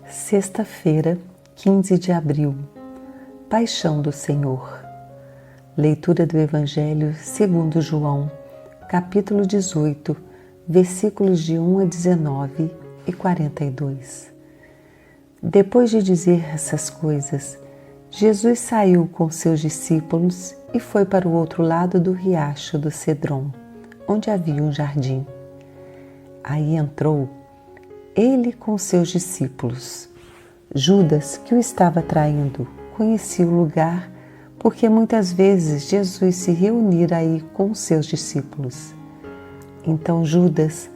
Sexta-feira, 15 de abril, Paixão do Senhor. Leitura do Evangelho segundo João, capítulo 18, versículos de 1 a 19 e 42. Depois de dizer essas coisas, Jesus saiu com seus discípulos e foi para o outro lado do riacho do Cedron, onde havia um jardim. Aí entrou ele com seus discípulos. Judas, que o estava traindo, conhecia o lugar porque muitas vezes Jesus se reunira aí com seus discípulos. Então Judas,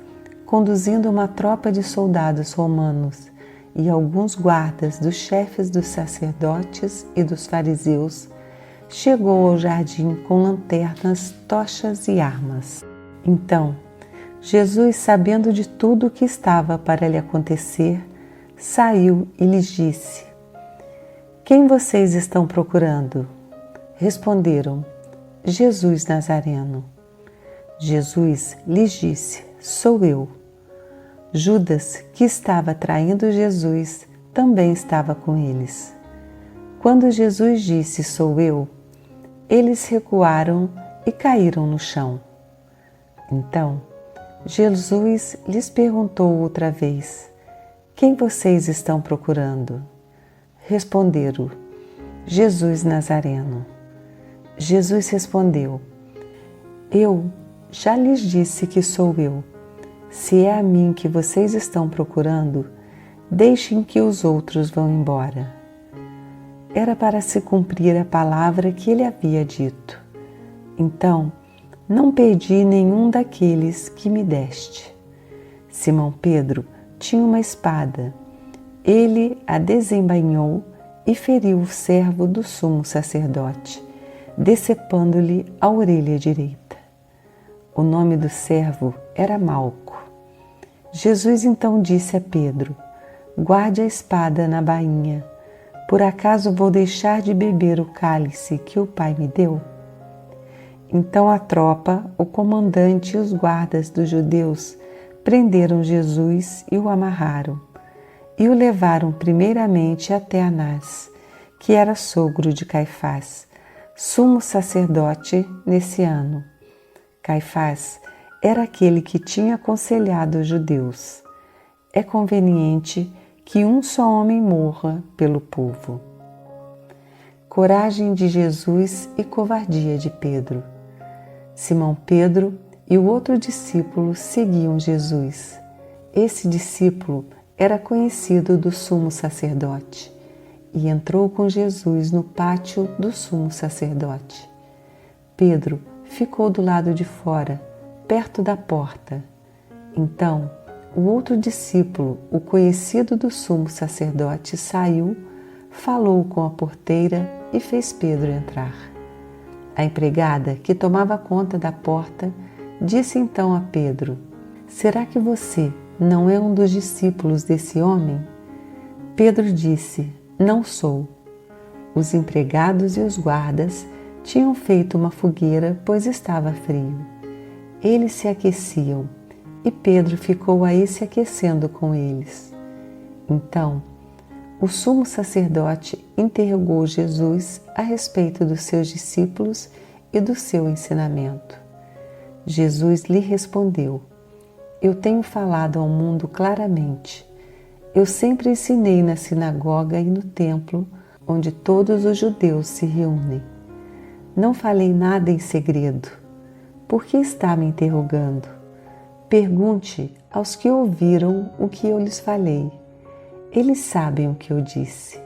conduzindo uma tropa de soldados romanos e alguns guardas dos chefes dos sacerdotes e dos fariseus, chegou ao jardim com lanternas, tochas e armas. Então, Jesus, sabendo de tudo o que estava para lhe acontecer, saiu e lhes disse: Quem vocês estão procurando? Responderam: Jesus Nazareno. Jesus lhes disse: Sou eu. Judas, que estava traindo Jesus, também estava com eles. Quando Jesus disse: Sou eu, eles recuaram e caíram no chão. Então, Jesus lhes perguntou outra vez: Quem vocês estão procurando? Responderam: Jesus Nazareno. Jesus respondeu: Eu já lhes disse que sou eu. Se é a mim que vocês estão procurando, deixem que os outros vão embora. Era para se cumprir a palavra que ele havia dito. Então, não perdi nenhum daqueles que me deste. Simão Pedro tinha uma espada. Ele a desembainhou e feriu o servo do sumo sacerdote, decepando-lhe a orelha direita. O nome do servo era Malco. Jesus então disse a Pedro: Guarde a espada na bainha. Por acaso vou deixar de beber o cálice que o Pai me deu? Então a tropa, o comandante e os guardas dos judeus prenderam Jesus e o amarraram, e o levaram primeiramente até Anás, que era sogro de Caifás, sumo sacerdote nesse ano. Caifás era aquele que tinha aconselhado os judeus: É conveniente que um só homem morra pelo povo. Coragem de Jesus e covardia de Pedro. Simão Pedro e o outro discípulo seguiam Jesus. Esse discípulo era conhecido do sumo sacerdote e entrou com Jesus no pátio do sumo sacerdote. Pedro ficou do lado de fora, perto da porta. Então, o outro discípulo, o conhecido do sumo sacerdote, saiu, falou com a porteira e fez Pedro entrar. A empregada, que tomava conta da porta, disse então a Pedro: Será que você não é um dos discípulos desse homem? Pedro disse: Não sou. Os empregados e os guardas tinham feito uma fogueira, pois estava frio. Eles se aqueciam e Pedro ficou aí se aquecendo com eles. Então, o sumo sacerdote interrogou Jesus a respeito dos seus discípulos e do seu ensinamento. Jesus lhe respondeu: Eu tenho falado ao mundo claramente. Eu sempre ensinei na sinagoga e no templo, onde todos os judeus se reúnem. Não falei nada em segredo. Por que está me interrogando? Pergunte aos que ouviram o que eu lhes falei. Eles sabem o que eu disse.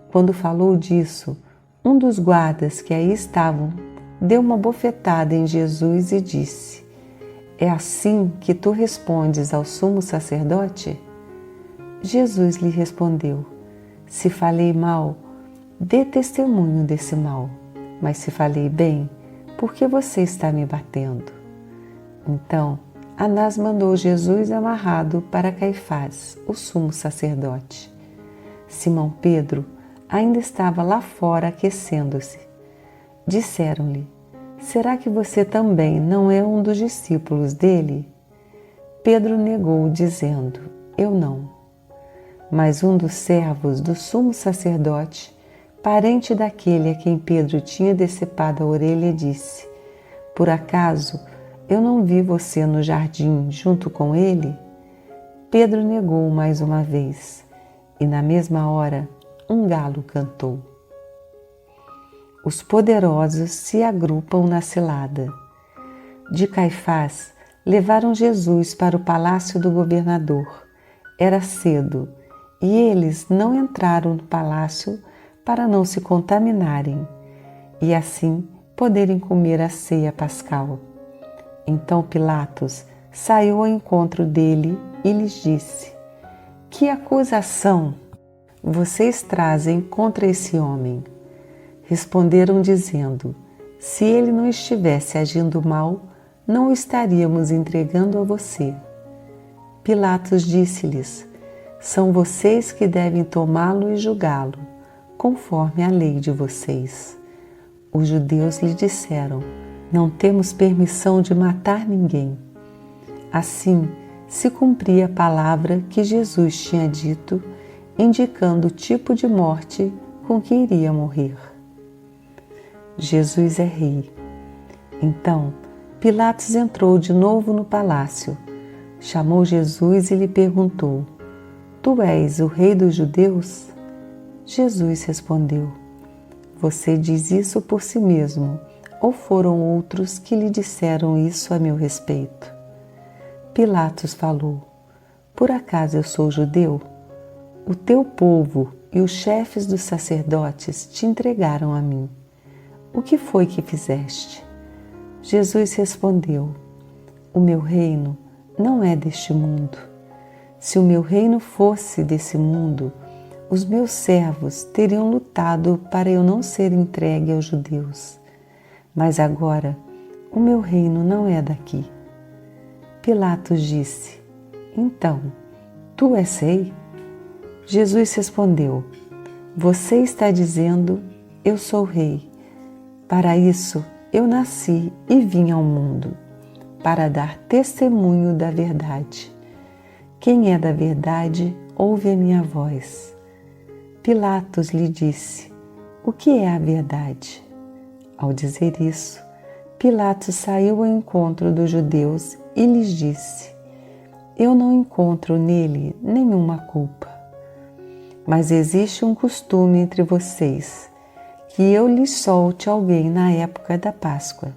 Quando falou disso, um dos guardas que aí estavam deu uma bofetada em Jesus e disse: É assim que tu respondes ao sumo sacerdote? Jesus lhe respondeu: Se falei mal, dê testemunho desse mal. Mas se falei bem, por que você está me batendo? Então, Anás mandou Jesus amarrado para Caifás, o sumo sacerdote. Simão Pedro ainda estava lá fora aquecendo-se. Disseram-lhe: Será que você também não é um dos discípulos dele? Pedro negou, dizendo: Eu não. Mas um dos servos do sumo sacerdote, parente daquele a quem Pedro tinha decepado a orelha, disse: Por acaso eu não vi você no jardim junto com ele? Pedro negou mais uma vez, e na mesma hora um galo cantou. Os poderosos se agrupam na cilada. De Caifás levaram Jesus para o palácio do governador. Era cedo, e eles não entraram no palácio para não se contaminarem, e assim poderem comer a ceia pascal. Então Pilatos saiu ao encontro dele e lhes disse: Que acusação vocês trazem contra esse homem? Responderam dizendo: Se ele não estivesse agindo mal, não o estaríamos entregando a você. Pilatos disse-lhes: São vocês que devem tomá-lo e julgá-lo, conforme a lei de vocês. Os judeus lhe disseram: Não temos permissão de matar ninguém. Assim se cumpria a palavra que Jesus tinha dito, indicando o tipo de morte com que iria morrer. Jesus é rei. Então Pilatos entrou de novo no palácio, chamou Jesus e lhe perguntou: Tu és o rei dos judeus? Jesus respondeu: Você diz isso por si mesmo, ou foram outros que lhe disseram isso a meu respeito? Pilatos falou: Por acaso eu sou judeu? O teu povo e os chefes dos sacerdotes te entregaram a mim. O que foi que fizeste? Jesus respondeu: O meu reino não é deste mundo. Se o meu reino fosse desse mundo, os meus servos teriam lutado para eu não ser entregue aos judeus. Mas agora o meu reino não é daqui. Pilatos disse: Então, tu és rei? Jesus respondeu: Você está dizendo: Eu sou rei. Para isso eu nasci e vim ao mundo, para dar testemunho da verdade. Quem é da verdade, ouve a minha voz. Pilatos lhe disse: O que é a verdade? Ao dizer isso, Pilatos saiu ao encontro dos judeus e lhes disse: Eu não encontro nele nenhuma culpa. Mas existe um costume entre vocês, que eu lhes solte alguém na época da Páscoa.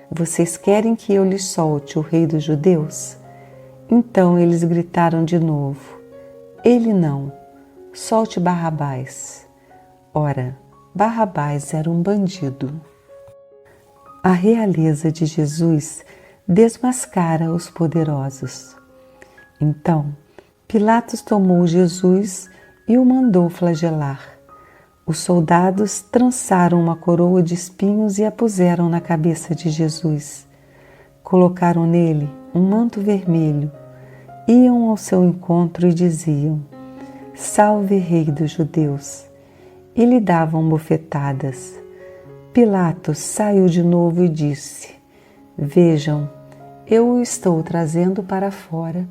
Vocês querem que eu lhes solte o rei dos judeus? Então eles gritaram de novo: Ele não, solte Barrabás. Ora, Barrabás era um bandido. A realeza de Jesus desmascara os poderosos. Então, Pilatos tomou Jesus e o mandou flagelar. Os soldados trançaram uma coroa de espinhos e a puseram na cabeça de Jesus. Colocaram nele um manto vermelho, iam ao seu encontro e diziam: Salve, Rei dos Judeus! E lhe davam bofetadas. Pilatos saiu de novo e disse: Vejam, eu o estou trazendo para fora,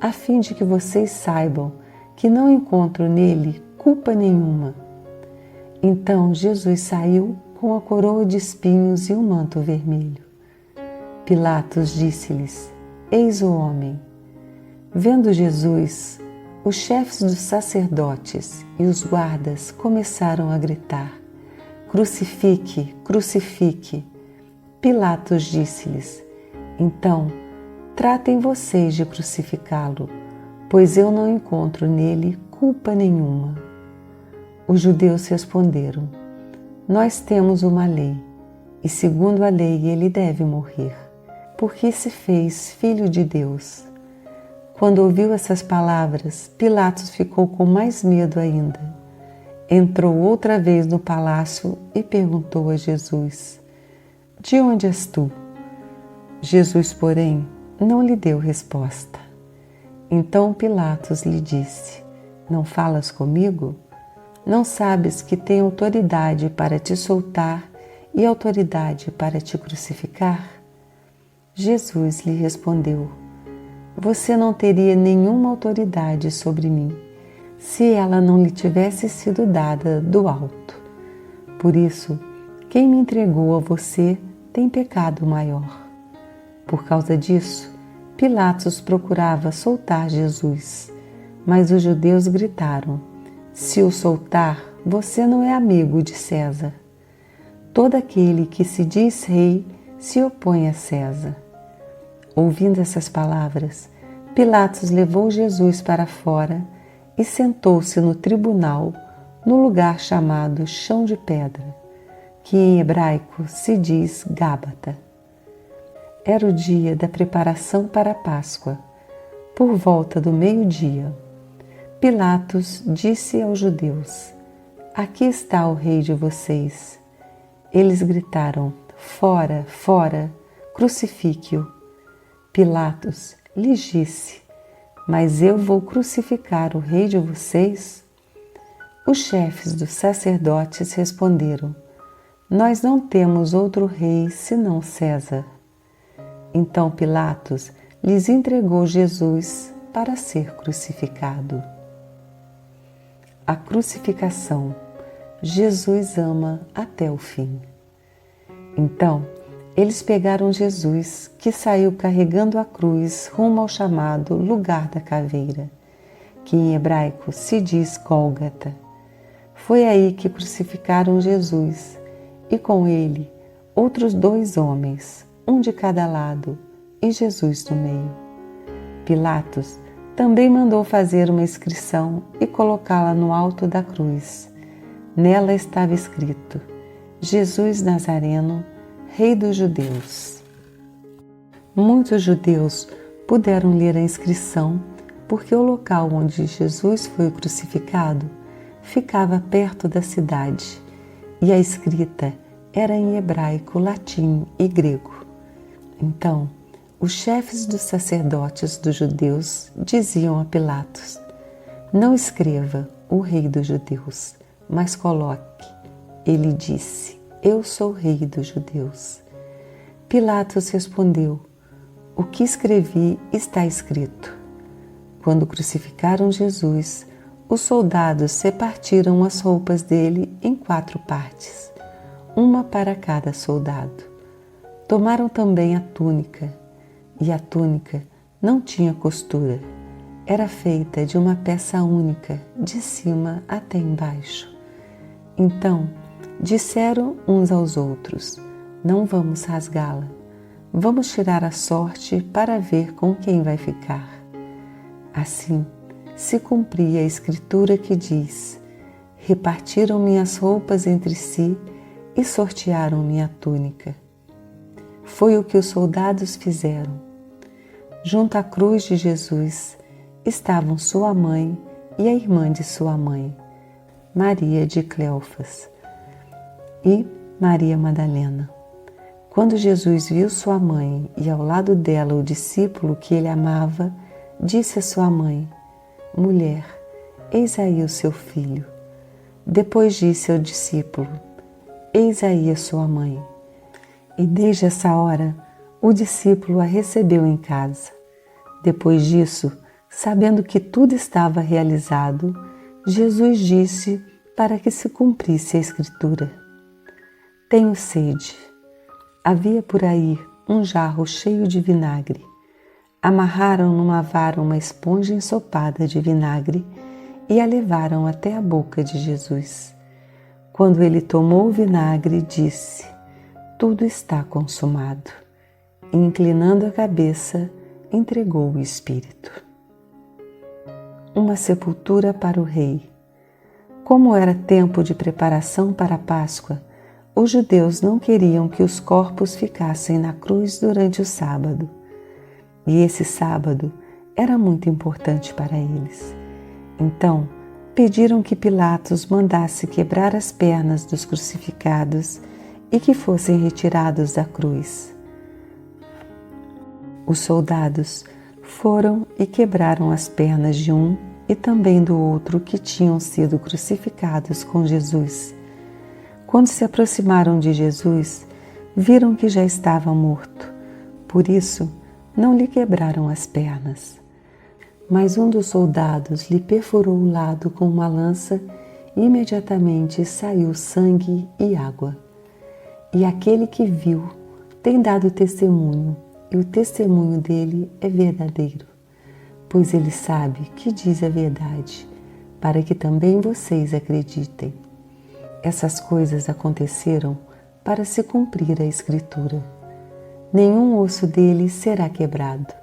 a fim de que vocês saibam que não encontro nele culpa nenhuma. Então Jesus saiu com a coroa de espinhos e o manto vermelho. Pilatos disse-lhes: Eis o homem. Vendo Jesus, os chefes dos sacerdotes e os guardas começaram a gritar: Crucifique, crucifique. Pilatos disse-lhes: Então, tratem vocês de crucificá-lo, pois eu não encontro nele culpa nenhuma. Os judeus responderam: Nós temos uma lei, e segundo a lei ele deve morrer, porque se fez filho de Deus. Quando ouviu essas palavras, Pilatos ficou com mais medo ainda. Entrou outra vez no palácio e perguntou a Jesus: De onde és tu? Jesus, porém, não lhe deu resposta. Então Pilatos lhe disse: Não falas comigo? Não sabes que tenho autoridade para te soltar e autoridade para te crucificar? Jesus lhe respondeu: Você não teria nenhuma autoridade sobre mim, se ela não lhe tivesse sido dada do alto. Por isso, quem me entregou a você tem pecado maior. Por causa disso, Pilatos procurava soltar Jesus, mas os judeus gritaram: se o soltar, você não é amigo de César. Todo aquele que se diz rei se opõe a César. Ouvindo essas palavras, Pilatos levou Jesus para fora e sentou-se no tribunal, no lugar chamado Chão de Pedra, que em hebraico se diz Gábata. Era o dia da preparação para a Páscoa, por volta do meio-dia. Pilatos disse aos judeus: aqui está o rei de vocês. Eles gritaram: fora, fora, crucifique-o. Pilatos lhes disse: mas eu vou crucificar o rei de vocês? Os chefes dos sacerdotes responderam: nós não temos outro rei senão César. Então Pilatos lhes entregou Jesus para ser crucificado. A crucificação. Jesus ama até o fim. Então, eles pegaram Jesus, que saiu carregando a cruz rumo ao chamado Lugar da Caveira, que em hebraico se diz Gólgata. Foi aí que crucificaram Jesus e com ele outros 2 homens, um de cada lado e Jesus no meio. Pilatos também mandou fazer uma inscrição e colocá-la no alto da cruz. Nela estava escrito: Jesus Nazareno, Rei dos Judeus. Muitos judeus puderam ler a inscrição porque o local onde Jesus foi crucificado ficava perto da cidade e a escrita era em hebraico, latim e grego. Então, os chefes dos sacerdotes dos judeus diziam a Pilatos: não escreva o Rei dos Judeus, mas coloque: ele disse: eu sou rei dos judeus. Pilatos respondeu: o que escrevi está escrito. Quando crucificaram Jesus, os soldados repartiram as roupas dele em 4 partes, uma para cada soldado. Tomaram também a túnica, e a túnica não tinha costura. Era feita de uma peça única, de cima até embaixo. Então, disseram uns aos outros: não vamos rasgá-la, vamos tirar a sorte para ver com quem vai ficar. Assim se cumpria a escritura que diz: repartiram minhas roupas entre si e sortearam minha túnica. Foi o que os soldados fizeram. Junto à cruz de Jesus estavam sua mãe e a irmã de sua mãe, Maria de Cleofas, e Maria Madalena. Quando Jesus viu sua mãe e ao lado dela o discípulo que ele amava, disse a sua mãe: mulher, eis aí o seu filho. Depois disse ao discípulo: eis aí a sua mãe. E desde essa hora, o discípulo a recebeu em casa. Depois disso, sabendo que tudo estava realizado, Jesus disse para que se cumprisse a escritura: tenho sede. Havia por aí um jarro cheio de vinagre. Amarraram numa vara uma esponja ensopada de vinagre e a levaram até a boca de Jesus. Quando ele tomou o vinagre, disse: tudo está consumado. E, inclinando a cabeça, entregou o Espírito. Uma sepultura para o rei. Como era tempo de preparação para a Páscoa, os judeus não queriam que os corpos ficassem na cruz durante o sábado. E esse sábado era muito importante para eles. Então, pediram que Pilatos mandasse quebrar as pernas dos crucificados e que fossem retirados da cruz. Os soldados foram e quebraram as pernas de um e também do outro que tinham sido crucificados com Jesus. Quando se aproximaram de Jesus, viram que já estava morto. Por isso, não lhe quebraram as pernas. Mas um dos soldados lhe perfurou o lado com uma lança e imediatamente saiu sangue e água. E aquele que viu tem dado testemunho, e o testemunho dele é verdadeiro, pois ele sabe que diz a verdade, para que também vocês acreditem. Essas coisas aconteceram para se cumprir a Escritura. Nenhum osso dele será quebrado.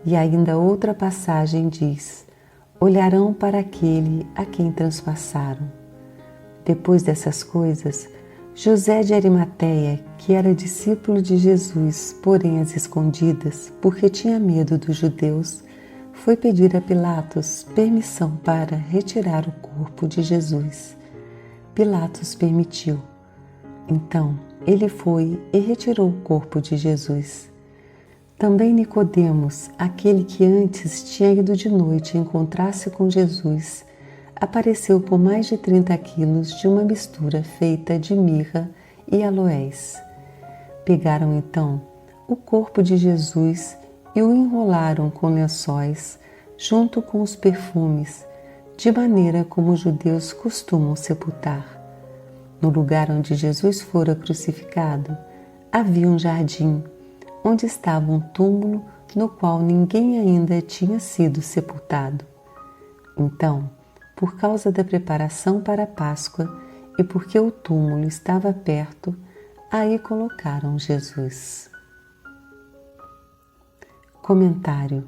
E ainda outra passagem diz: olharão para aquele a quem transpassaram. Depois dessas coisas, José de Arimateia, que era discípulo de Jesus, porém às escondidas, porque tinha medo dos judeus, foi pedir a Pilatos permissão para retirar o corpo de Jesus. Pilatos permitiu. Então ele foi e retirou o corpo de Jesus. Também Nicodemos, aquele que antes tinha ido de noite encontrar-se com Jesus, apareceu por mais de 30 quilos de uma mistura feita de mirra e aloés. Pegaram então o corpo de Jesus e o enrolaram com lençóis, junto com os perfumes, de maneira como os judeus costumam sepultar. No lugar onde Jesus fora crucificado, havia um jardim, onde estava um túmulo no qual ninguém ainda tinha sido sepultado. Então, por causa da preparação para a Páscoa e porque o túmulo estava perto, aí colocaram Jesus. Comentário.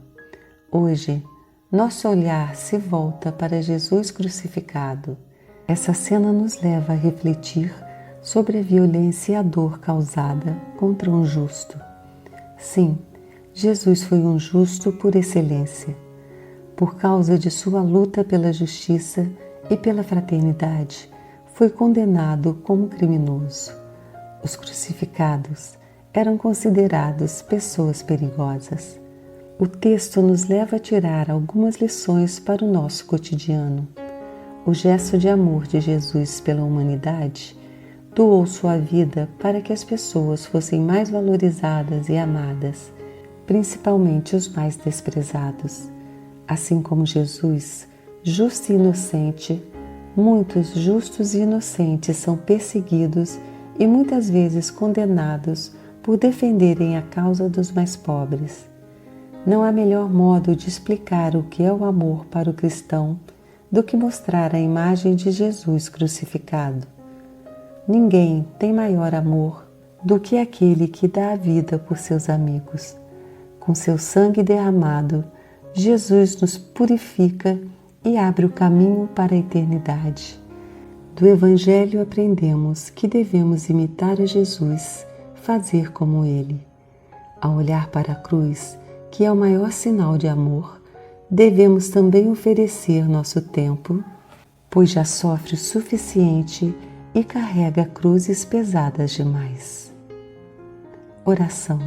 Hoje, nosso olhar se volta para Jesus crucificado. Essa cena nos leva a refletir sobre a violência e a dor causada contra um justo. Sim, Jesus foi um justo por excelência. Por causa de sua luta pela justiça e pela fraternidade, foi condenado como criminoso. Os crucificados eram considerados pessoas perigosas. O texto nos leva a tirar algumas lições para o nosso cotidiano. O gesto de amor de Jesus pela humanidade doou sua vida para que as pessoas fossem mais valorizadas e amadas, principalmente os mais desprezados. Assim como Jesus, justo e inocente, muitos justos e inocentes são perseguidos e muitas vezes condenados por defenderem a causa dos mais pobres. Não há melhor modo de explicar o que é o amor para o cristão do que mostrar a imagem de Jesus crucificado. Ninguém tem maior amor do que aquele que dá a vida por seus amigos. Com seu sangue derramado, Jesus nos purifica e abre o caminho para a eternidade. Do Evangelho aprendemos que devemos imitar a Jesus, fazer como Ele. Ao olhar para a cruz, que é o maior sinal de amor, devemos também oferecer nosso tempo, pois já sofre o suficiente e carrega cruzes pesadas demais. Oração.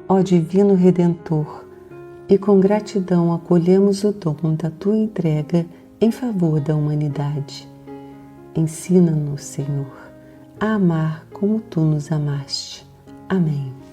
Ó Divino Redentor, e com gratidão acolhemos o dom da Tua entrega em favor da humanidade. Ensina-nos, Senhor, a amar como Tu nos amaste. Amém.